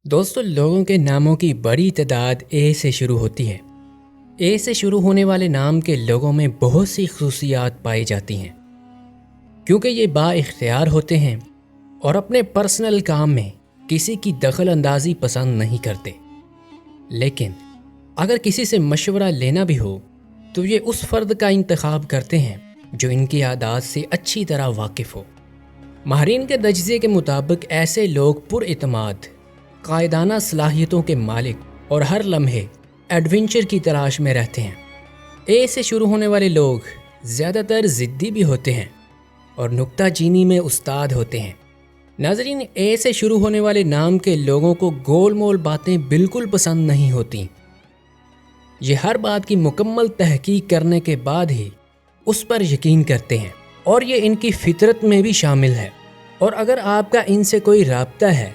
दोस्तों, लोगों के नामों की बड़ी तादाद ए से शुरू होती है। ए से शुरू होने वाले नाम के लोगों में बहुत सी खसूसियात पाई जाती हैं, क्योंकि ये बाइख्तियार होते हैं और अपने पर्सनल काम में किसी की दखल अंदाजी पसंद नहीं करते। लेकिन अगर किसी से मशवरा लेना भी हो तो ये उस फ़र्द का इंतखाब करते हैं जो इनकी आदत से अच्छी तरह वाकिफ़ हो। माहिरीन के तजज़िये के मुताबिक ऐसे लोग पुरइतमाद, कायदाना सलाहियतों के मालिक और हर लम्हे एडवेंचर की तलाश में रहते हैं। ए से शुरू होने वाले लोग ज़्यादातर ज़िद्दी भी होते हैं और नुक्ता चीनी में उस्ताद होते हैं। नाज़रीन, ए से शुरू होने वाले नाम के लोगों को गोल मोल बातें बिल्कुल पसंद नहीं होती। ये हर बात की मुकम्मल तहकीक करने के बाद ही उस पर यकीन करते हैं और ये इनकी फितरत में भी शामिल है। और अगर आपका इनसे कोई राब्ता है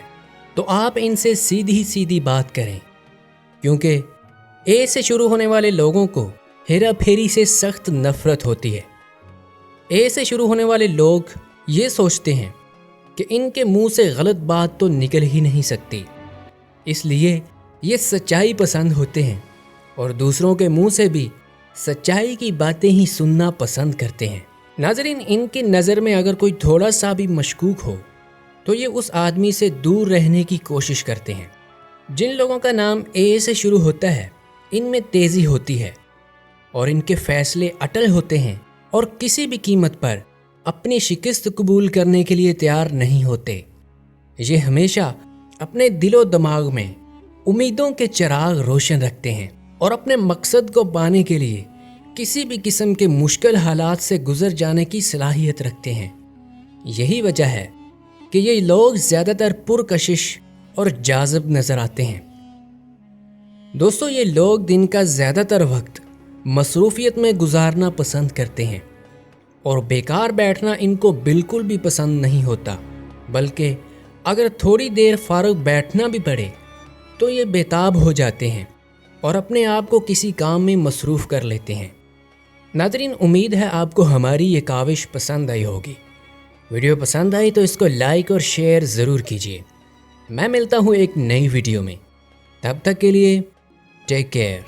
तो आप इनसे सीधी सीधी बात करें, क्योंकि ए से शुरू होने वाले लोगों को हेरा फेरी से सख्त नफ़रत होती है। ए से शुरू होने वाले लोग ये सोचते हैं कि इनके मुंह से गलत बात तो निकल ही नहीं सकती, इसलिए ये सच्चाई पसंद होते हैं और दूसरों के मुंह से भी सच्चाई की बातें ही सुनना पसंद करते हैं। नाज़रीन, इनकी नज़र में अगर कोई थोड़ा सा भी मशकूक हो तो ये उस आदमी से दूर रहने की कोशिश करते हैं। जिन लोगों का नाम ए से शुरू होता है, इनमें तेज़ी होती है और इनके फ़ैसले अटल होते हैं और किसी भी कीमत पर अपनी शिकस्त कबूल करने के लिए तैयार नहीं होते। ये हमेशा अपने दिलो दिमाग में उम्मीदों के चिराग रोशन रखते हैं और अपने मकसद को पाने के लिए किसी भी किस्म के मुश्किल हालात से गुजर जाने की सलाहियत रखते हैं। यही वजह है कि ये लोग ज़्यादातर पुरकशिश और जाज़ब नज़र आते हैं। दोस्तों, ये लोग दिन का ज़्यादातर वक्त मसरूफ़ियत में गुजारना पसंद करते हैं और बेकार बैठना इनको बिल्कुल भी पसंद नहीं होता, बल्कि अगर थोड़ी देर फ़ारग बैठना भी पड़े तो ये बेताब हो जाते हैं और अपने आप को किसी काम में मसरूफ़ कर लेते हैं। नाज़रीन, उम्मीद है आपको हमारी ये काविश पसंद आई होगी। वीडियो पसंद आई तो इसको लाइक और शेयर ज़रूर कीजिए। मैं मिलता हूँ एक नई वीडियो में, तब तक के लिए टेक केयर।